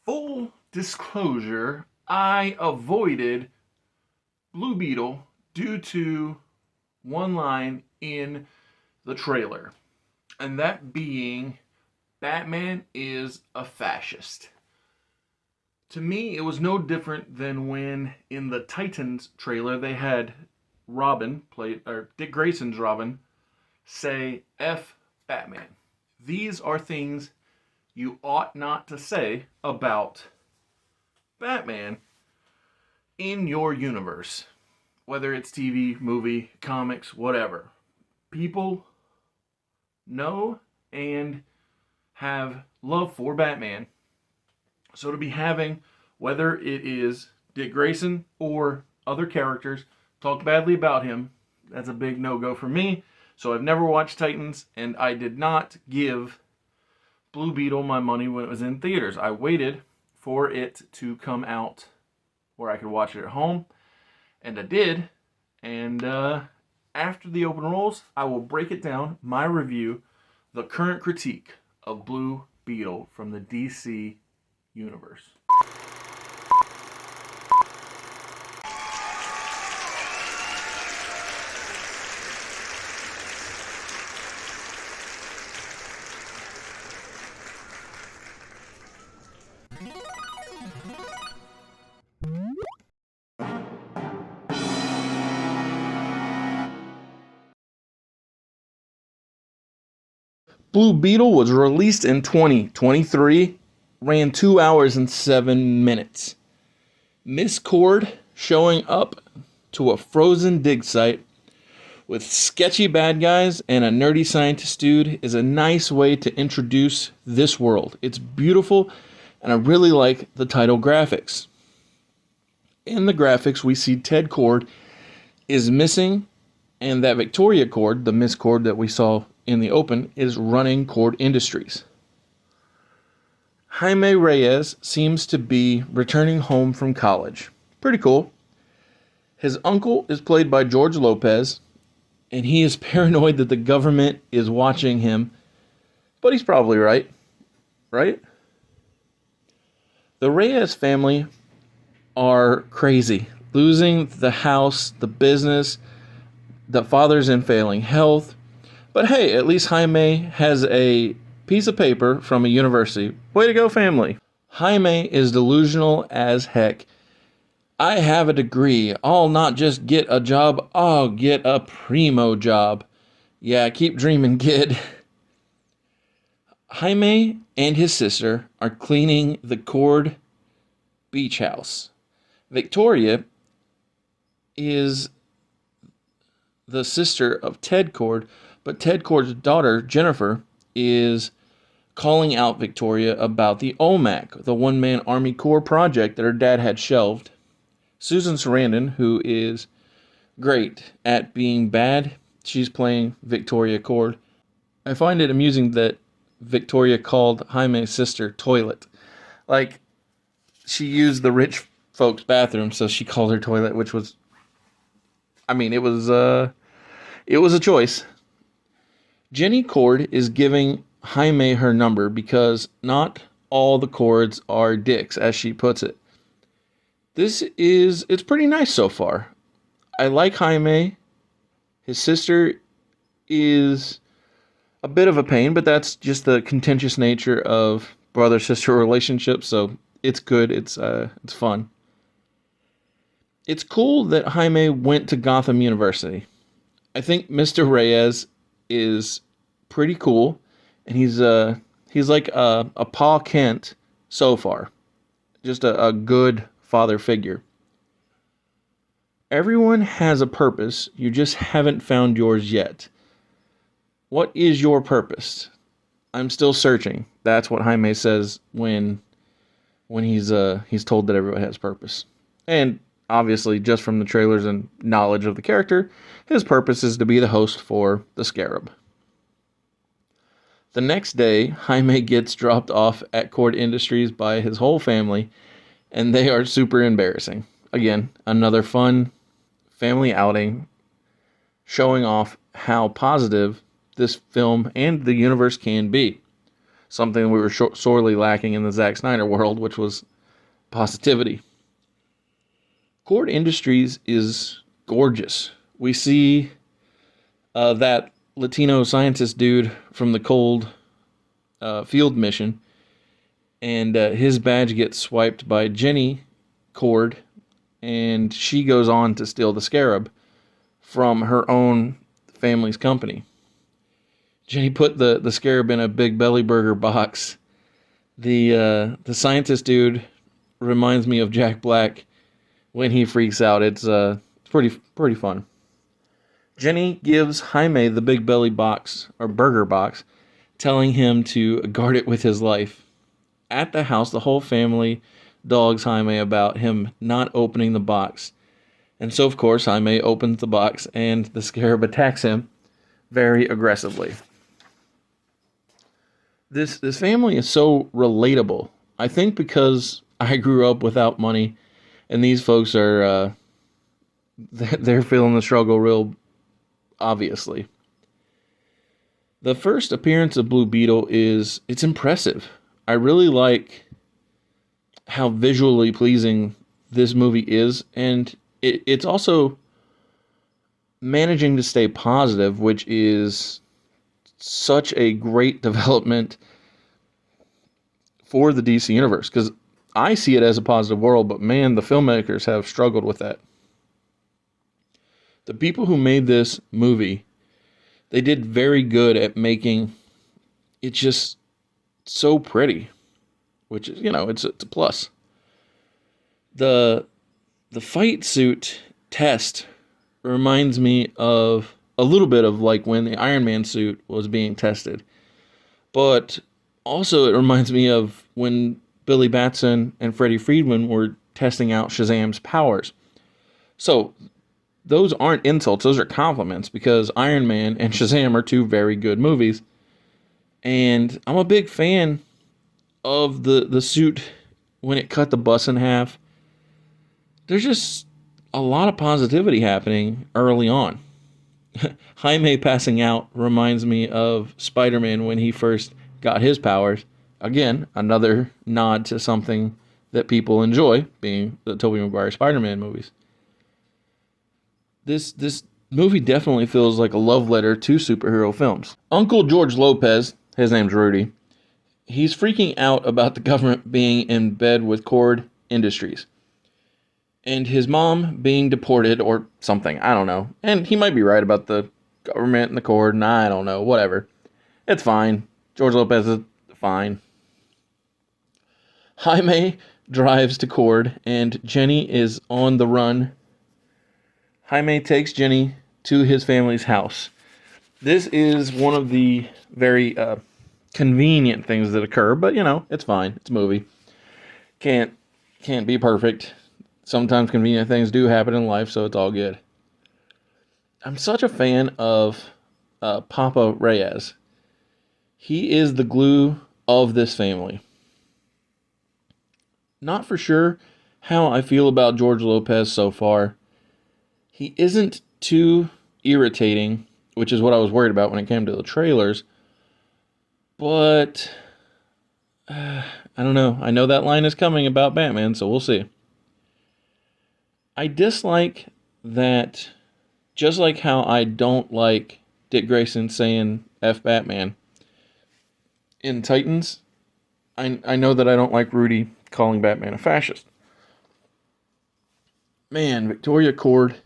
Full disclosure, I avoided Blue Beetle due to one line in the trailer, and that being Batman is a fascist. To me, it was no different than when in the Titans trailer they had Robin, played or Dick Grayson's Robin, say F Batman. These are things you ought not to say about Batman in your universe, whether it's TV, movie, comics, whatever. People know and have love for Batman. So to be having, whether it is Dick Grayson or other characters, talk badly about him, that's a big no-go for me. So I've never watched Titans, and I did not give Blue Beetle my money when it was in theaters. I waited for it to come out where I could watch it at home, and I did. And after the open rolls, I will break it down, my review, the current critique of Blue Beetle from the DC universe. Blue Beetle was released in 2023, ran 2 hours and 7 minutes. Miss Cord showing up to a frozen dig site with sketchy bad guys and a nerdy scientist dude is a nice way to introduce this world. It's beautiful, and I really like the title graphics. In the graphics, we see Ted Cord is missing, and that Victoria Cord, the Miss Cord that we saw in the open, is running Cord Industries. Jaime Reyes seems to be returning home from college. Pretty cool. His uncle is played by George Lopez, and he is paranoid that the government is watching him, but he's probably right. Right? The Reyes family are crazy. Losing the house, the business, the father's in failing health. But hey, at least Jaime has a piece of paper from a university. Way to go, family. Jaime is delusional as heck. I have a degree. I'll not just get a job, I'll get a primo job. Yeah, keep dreaming, kid. Jaime and his sister are cleaning the Cord beach house. Victoria is the sister of Ted Cord, but Ted Cord's daughter, Jennifer, is calling out Victoria about the OMAC, the one-man Army Corps project that her dad had shelved. Susan Sarandon, who is great at being bad, she's playing Victoria Cord. I find it amusing that Victoria called Jaime's sister Toilet. Like, she used the rich folks' bathroom, so she called her Toilet, which was, I mean, it was a choice. Jenny Cord is giving Jaime her number because not all the Cords are dicks, as she puts it. It's pretty nice so far. I like Jaime. His sister is a bit of a pain, but that's just the contentious nature of brother-sister relationships, so it's good. It's fun. It's cool that Jaime went to Gotham University. I think Mr. Reyes is pretty cool, and he's like a Pa Kent so far. Just a good father figure. Everyone has a purpose, you just haven't found yours yet. What is your purpose? I'm still searching. That's what Jaime says when he's told that everyone has purpose. And obviously, just from the trailers and knowledge of the character, his purpose is to be the host for the Scarab. The next day, Jaime gets dropped off at Cord Industries by his whole family, and they are super embarrassing. Again, another fun family outing showing off how positive this film and the universe can be. something we were sorely lacking in the Zack Snyder world, which was positivity. Cord Industries is gorgeous. We see that Latino scientist dude from the cold field mission, and his badge gets swiped by Jenny Cord, and she goes on to steal the scarab from her own family's company. Jenny put the scarab in a big belly burger box. The scientist dude reminds me of Jack Black when he freaks out. It's pretty fun. Jenny gives Jaime the big belly box or burger box, telling him to guard it with his life. At the house, the whole family dogs Jaime about him not opening the box. And so, of course, Jaime opens the box and the scarab attacks him very aggressively. This family is so relatable. I think because I grew up without money, and these folks are they're feeling the struggle real obviously. The first appearance of Blue Beetle it's impressive. I really like how visually pleasing this movie is, and it's also managing to stay positive, which is such a great development for the DC Universe, because I see it as a positive world, but man, the filmmakers have struggled with that. The people who made this movie, they did very good at making it just so pretty, which is, it's a plus. The fight suit test reminds me of a little bit of like when the Iron Man suit was being tested, but also it reminds me of when Billy Batson and Freddie Freeman were testing out Shazam's powers. So those aren't insults, those are compliments, because Iron Man and Shazam are two very good movies. And I'm a big fan of the suit when it cut the bus in half. There's just a lot of positivity happening early on. Jaime passing out reminds me of Spider-Man when he first got his powers. Again, another nod to something that people enjoy, being the Tobey Maguire Spider-Man movies. This movie definitely feels like a love letter to superhero films. Uncle George Lopez, his name's Rudy, he's freaking out about the government being in bed with Cord Industries. And his mom being deported or something, I don't know. And he might be right about the government and the Cord, and I don't know, whatever. It's fine. George Lopez is fine. Jaime drives to Cord, and Jenny is on the run. Jaime takes Jenny to his family's house. This is one of the very convenient things that occur, but it's fine. It's a movie. Can't be perfect. Sometimes convenient things do happen in life, so it's all good. I'm such a fan of Papa Reyes. He is the glue of this family. Not for sure how I feel about George Lopez so far. He isn't too irritating, which is what I was worried about when it came to the trailers. But I don't know. I know that line is coming about Batman, so we'll see. I dislike that, just like how I don't like Dick Grayson saying F Batman in Titans, I know that I don't like Rudy calling Batman a fascist. Man, Victoria Cord,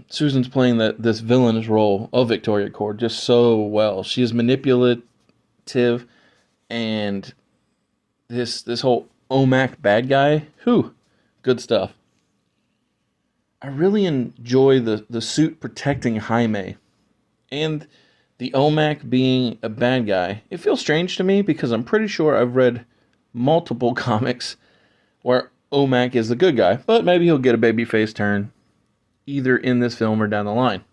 Susan's playing this villainous role of Victoria Cord just so well. She is manipulative, and this whole OMAC bad guy, good stuff. I really enjoy the suit protecting Jaime, and the OMAC being a bad guy. It feels strange to me because I'm pretty sure I've read multiple comics where OMAC is the good guy, but maybe he'll get a babyface turn either in this film or down the line.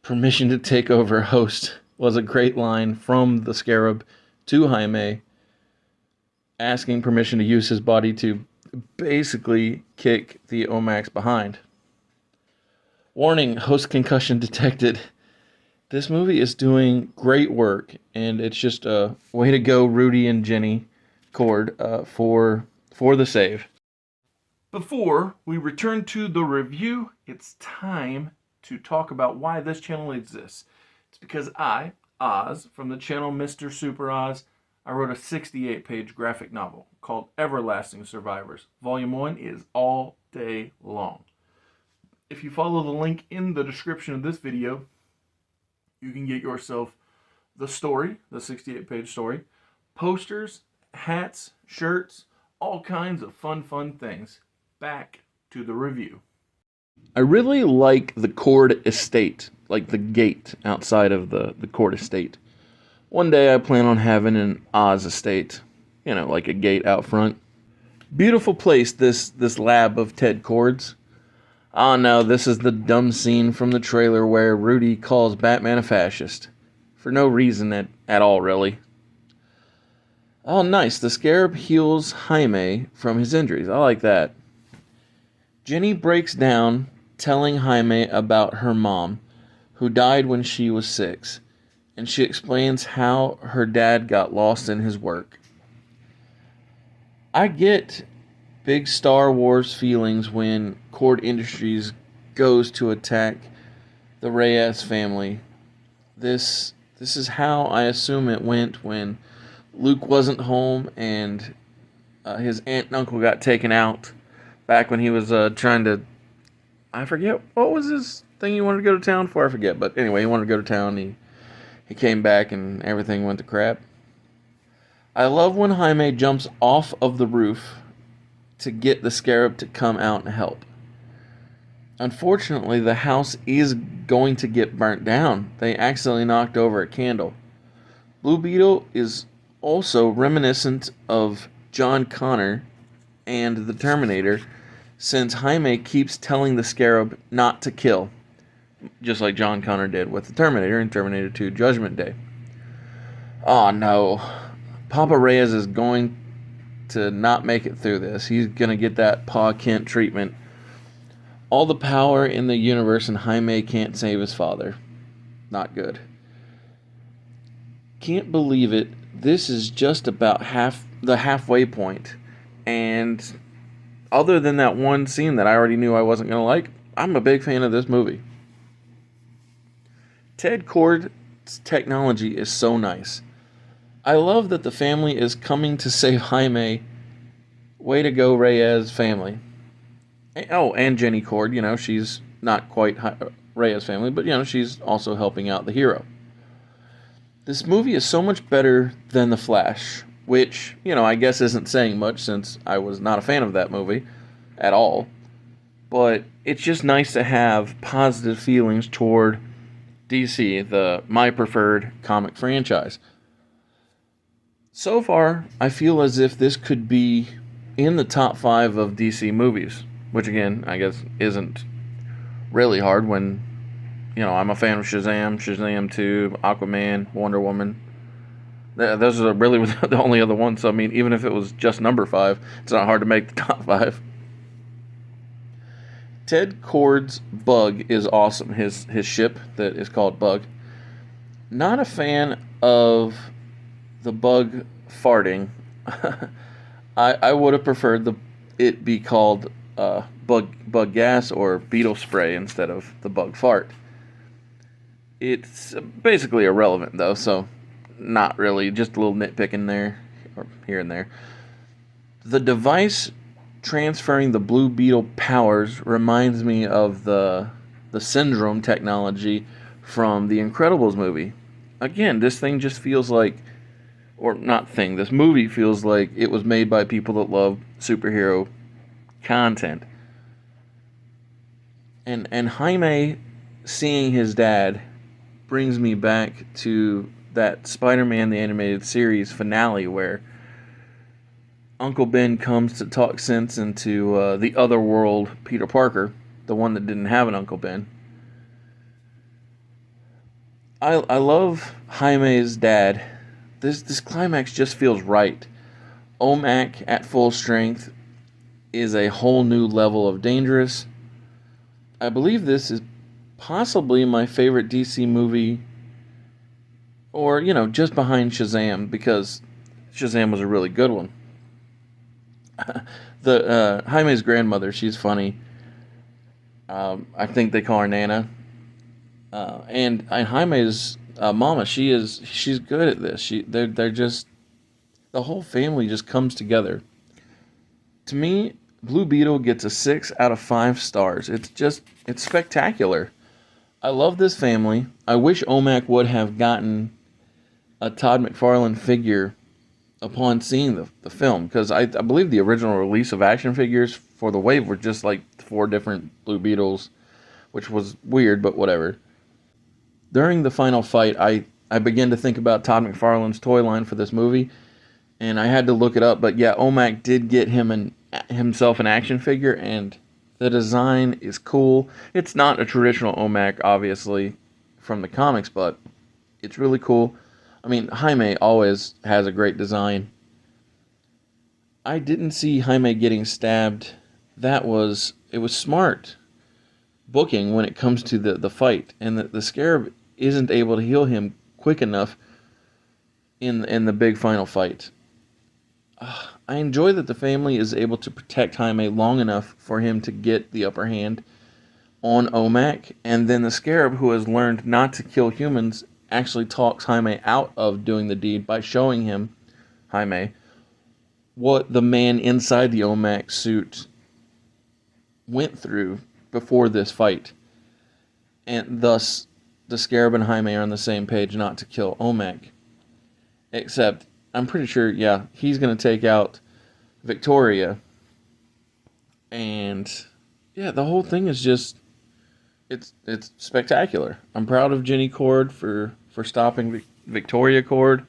Permission to take over host was a great line from the Scarab to Jaime, asking permission to use his body to basically kick the OMACs behind. Warning, host concussion detected. This movie is doing great work, and it's just a way to go, Rudy and Jenny Cord, for the save. Before we return to the review, it's time to talk about why this channel exists. It's because I, Oz, from the channel Mr. Super Oz, I wrote a 68-page graphic novel called Everlasting Survivors. Volume 1 is all day long. If you follow the link in the description of this video, you can get yourself the story, the 68-page story, posters, hats, shirts, all kinds of fun things. Back to the review. I really like the Cord estate, like the gate outside of the Cord estate. One day I plan on having an Oz estate, like a gate out front. Beautiful place, this lab of Ted Cord's. Oh no, this is the dumb scene from the trailer where Rudy calls Batman a fascist. For no reason at all, really. Oh, nice. The Scarab heals Jaime from his injuries. I like that. Jenny breaks down, telling Jaime about her mom, who died when she was 6, and she explains how her dad got lost in his work. I get big Star Wars feelings when Cord Industries goes to attack the Reyes family. This is how I assume it went when Luke wasn't home and his aunt and uncle got taken out back when he was trying to... I forget, what was his thing he wanted to go to town for? I forget, but anyway, he wanted to go to town. He came back and everything went to crap. I love when Jaime jumps off of the roof to get the Scarab to come out and help. Unfortunately, the house is going to get burnt down. They accidentally knocked over a candle. Blue Beetle is also reminiscent of John Connor and the Terminator, since Jaime keeps telling the Scarab not to kill, just like John Connor did with the Terminator in Terminator 2 Judgment Day. Oh no, Papa Reyes is going to not make it through this. He's going to get that Pa Kent treatment. All the power in the universe and Jaime can't save his father. Not good. Can't believe it. This is just about the halfway point. And other than that one scene that I already knew I wasn't going to like, I'm a big fan of this movie. Ted Cord's technology is so nice. I love that the family is coming to save Jaime. Way to go, Reyes family. Oh, and Jenny Cord, she's not quite Reyes family, but, she's also helping out the hero. This movie is so much better than The Flash, which, I guess isn't saying much since I was not a fan of that movie at all. But it's just nice to have positive feelings toward DC, my preferred comic franchise. So far, I feel as if this could be in the top 5 of DC movies, which again, I guess isn't really hard when, I'm a fan of Shazam 2, Aquaman, Wonder Woman. Those are really the only other ones, so I mean, even if it was just number 5, it's not hard to make the top 5. Ted Cord's Bug is awesome, his ship that is called Bug. Not a fan of the bug farting. I would have preferred it be called bug gas or beetle spray instead of the bug fart. It's basically irrelevant though, so not really, just a little nitpicking there, or here and there. The device transferring the Blue Beetle powers reminds me of the Syndrome technology from the Incredibles movie. Again, this thing just feels like, this movie feels like it was made by people that love superhero content. And Jaime seeing his dad brings me back to that Spider-Man the Animated Series finale where Uncle Ben comes to talk sense into the other world Peter Parker, the one that didn't have an Uncle Ben. I love Jaime's dad. This climax just feels right. OMAC at full strength is a whole new level of dangerous. I believe this is possibly my favorite DC movie or just behind Shazam, because Shazam was a really good one. The Jaime's grandmother, she's funny. I think they call her Nana. And Jaime's mama, she's good at this. They're just, the whole family just comes together. To me, Blue Beetle gets a 6 out of 5 stars. It's spectacular. I love this family. I wish OMAC would have gotten a Todd McFarlane figure upon seeing the film, because I believe the original release of action figures for the wave were just like 4 different Blue Beetles, which was weird, but whatever. During the final fight, I began to think about Todd McFarlane's toy line for this movie, and I had to look it up. But yeah, OMAC did get himself an action figure, and the design is cool. It's not a traditional OMAC, obviously, from the comics, but it's really cool. I mean, Jaime always has a great design. I didn't see Jaime getting stabbed. It was smart booking when it comes to the fight, and the Scarab isn't able to heal him quick enough in the big final fight. I enjoy that the family is able to protect Jaime long enough for him to get the upper hand on OMAC, and then the Scarab, who has learned not to kill humans, actually talks Jaime out of doing the deed by showing him, Jaime, what the man inside the OMAC suit went through before this fight. And thus, the Scarab and Jaime are on the same page not to kill OMAC. Except, I'm pretty sure, yeah, he's going to take out Victoria. And, yeah, the whole thing is just, it's spectacular. I'm proud of Jenny Cord for stopping Victoria Cord.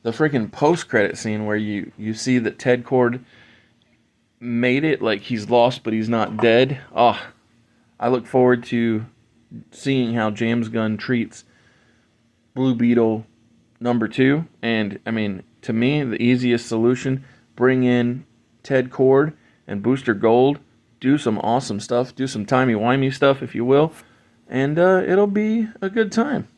The freaking post-credit scene where you see that Ted Cord made it, like he's lost but he's not dead. Oh, I look forward to seeing how James Gunn treats Blue Beetle number 2. And I mean, to me, the easiest solution: bring in Ted Cord and Booster Gold, do some awesome stuff, do some timey-wimey stuff, if you will, and it'll be a good time.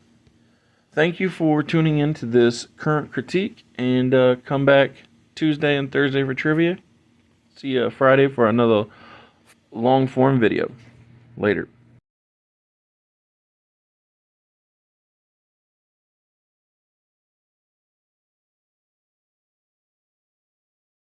Thank you for tuning in to this current critique, and come back Tuesday and Thursday for trivia. See you Friday for another long form video. Later.